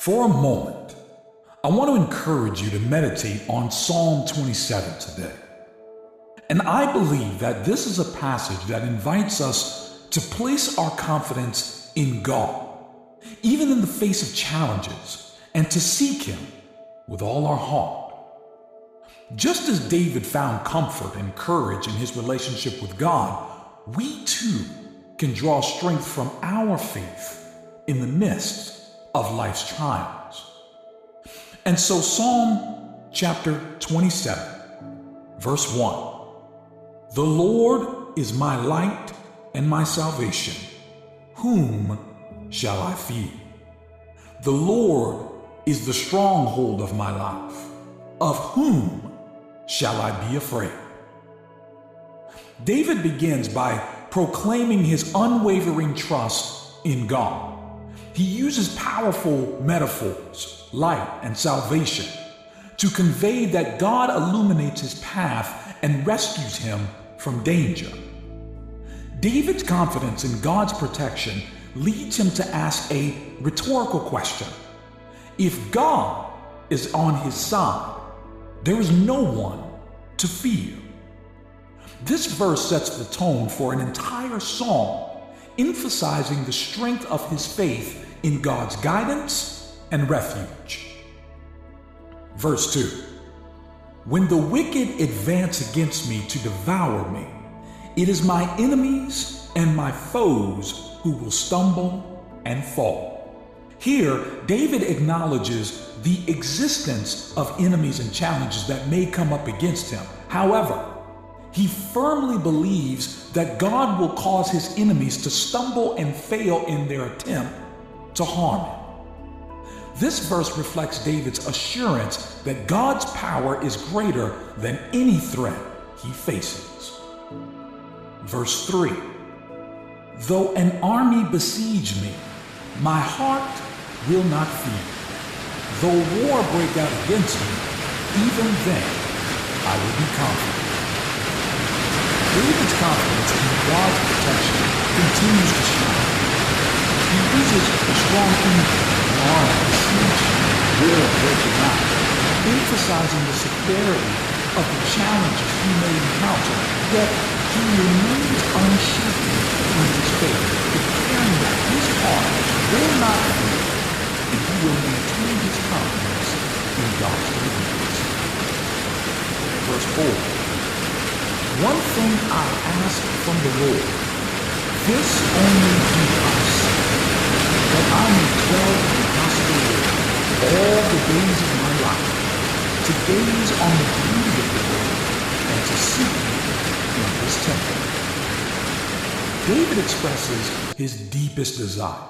For a moment, I want to encourage you to meditate on Psalm 27 today. And I believe that this is a passage that invites us to place our confidence in God, even in the face of challenges, and to seek Him with all our heart. Just as David found comfort and courage in his relationship with God, we too can draw strength from our faith in the midst of life's trials. And so Psalm chapter 27, verse 1, "The Lord is my light and my salvation. Whom shall I fear? The Lord is the stronghold of my life. Of whom shall I be afraid?" David begins by proclaiming his unwavering trust in God. He uses powerful metaphors, light and salvation, to convey that God illuminates his path and rescues him from danger. David's confidence in God's protection leads him to ask a rhetorical question. If God is on his side, there is no one to fear. This verse sets the tone for an entire psalm, emphasizing the strength of his faith in God's guidance and refuge. Verse 2, "When the wicked advance against me to devour me, it is my enemies and my foes who will stumble and fall." Here, David acknowledges the existence of enemies and challenges that may come up against him. However, he firmly believes that God will cause his enemies to stumble and fail in their attempt to harm him. This verse reflects David's assurance that God's power is greater than any threat he faces. Verse 3, "Though an army besiege me, my heart will not fear. Though war break out against me, even then I will be confident." David's confidence in God's protection continues to shine. He uses a strong imagery, an army besiege war breaking out, emphasizing the severity of the challenges he may encounter, yet he remains unshaken in his faith, declaring that his heart will not fear, and he will maintain his confidence in God's deliverance. Verse 4, "One thing I ask from the Lord, this only do I seek, that I may dwell in the house of the Lord all the days of my life, to gaze on the beauty of the Lord, and to seek him in his temple." David expresses his deepest desire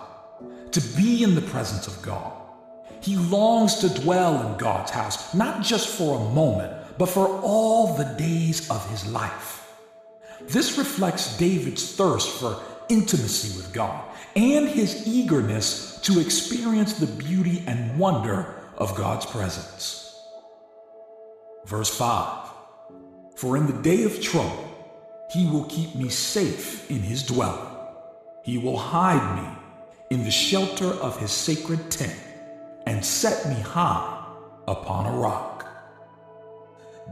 to be in the presence of God. He longs to dwell in God's house, not just for a moment, but for all the days of his life. This reflects David's thirst for intimacy with God and his eagerness to experience the beauty and wonder of God's presence. Verse 5, "For in the day of trouble, he will keep me safe in his dwelling. He will hide me in the shelter of his sacred tent and set me high upon a rock."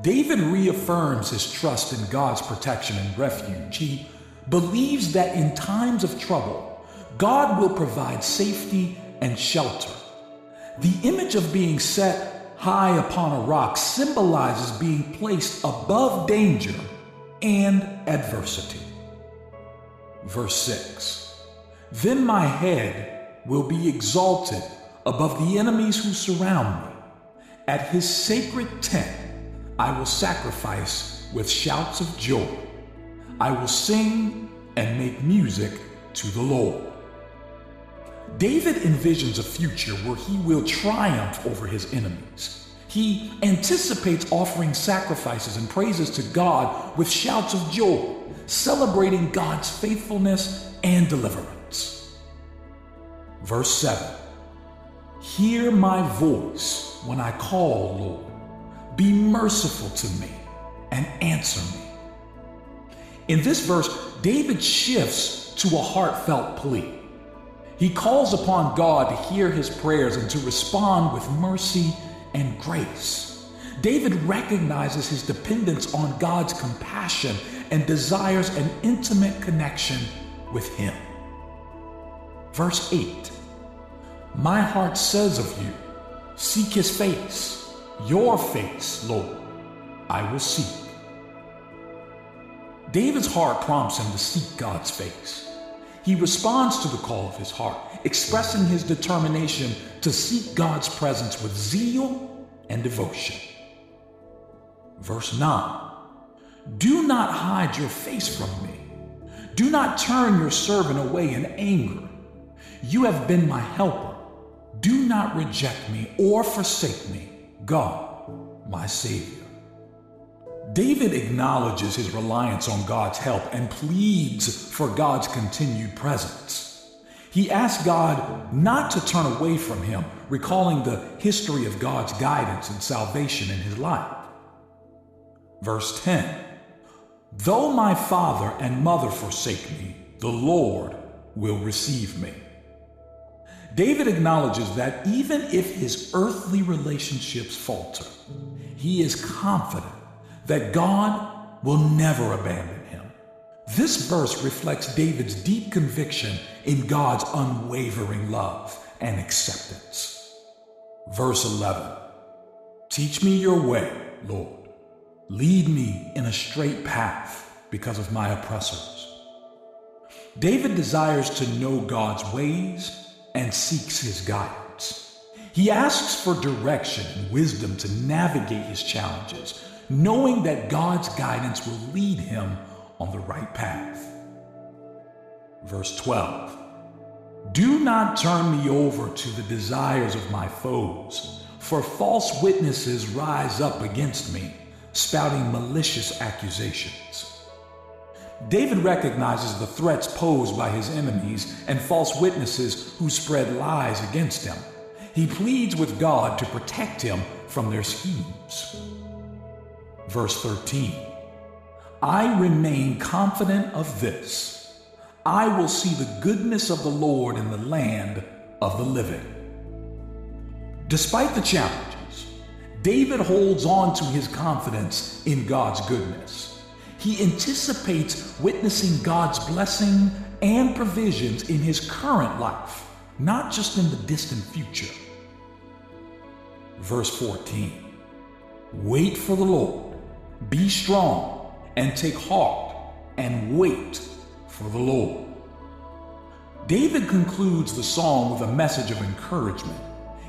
David reaffirms his trust in God's protection and refuge. He believes that in times of trouble, God will provide safety and shelter. The image of being set high upon a rock symbolizes being placed above danger and adversity. Verse 6, "Then my head will be exalted above the enemies who surround me. At his sacred tent I will sacrifice with shouts of joy. I will sing and make music to the Lord." David envisions a future where he will triumph over his enemies. He anticipates offering sacrifices and praises to God with shouts of joy, celebrating God's faithfulness and deliverance. Verse 7, "Hear my voice when I call, Lord. Be merciful to me and answer me." In this verse, David shifts to a heartfelt plea. He calls upon God to hear his prayers and to respond with mercy and grace. David recognizes his dependence on God's compassion and desires an intimate connection with him. Verse 8, my heart says of you, seek his face, your face, Lord, I will seek. David's heart prompts him to seek God's face. He responds to the call of his heart, expressing his determination to seek God's presence with zeal and devotion. Verse 9, do not hide your face from me. Do not turn your servant away in anger. You have been my helper. Do not reject me or forsake me, God, my Savior. David acknowledges his reliance on God's help and pleads for God's continued presence. He asks God not to turn away from him, recalling the history of God's guidance and salvation in his life. Verse 10, though my father and mother forsake me, the Lord will receive me. David acknowledges that even if his earthly relationships falter, he is confident that God will never abandon him. This verse reflects David's deep conviction in God's unwavering love and acceptance. Verse 11, teach me your way, Lord. Lead me in a straight path because of my oppressors. David desires to know God's ways and seeks his guidance. He asks for direction and wisdom to navigate his challenges, knowing that God's guidance will lead him on the right path. Verse 12, do not turn me over to the desires of my foes, for false witnesses rise up against me, spouting malicious accusations. David recognizes the threats posed by his enemies and false witnesses who spread lies against him. He pleads with God to protect him from their schemes. Verse 13, I remain confident of this. I will see the goodness of the Lord in the land of the living. Despite the challenges, David holds on to his confidence in God's goodness. He anticipates witnessing God's blessing and provisions in his current life, not just in the distant future. Verse 14, wait for the Lord, be strong, and take heart, and wait for the Lord. David concludes the psalm with a message of encouragement.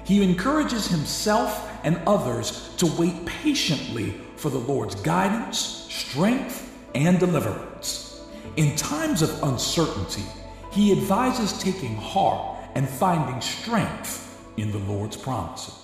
He encourages himself and others to wait patiently for the Lord's guidance, strength, and deliverance. In times of uncertainty, he advises taking heart and finding strength in the Lord's promises.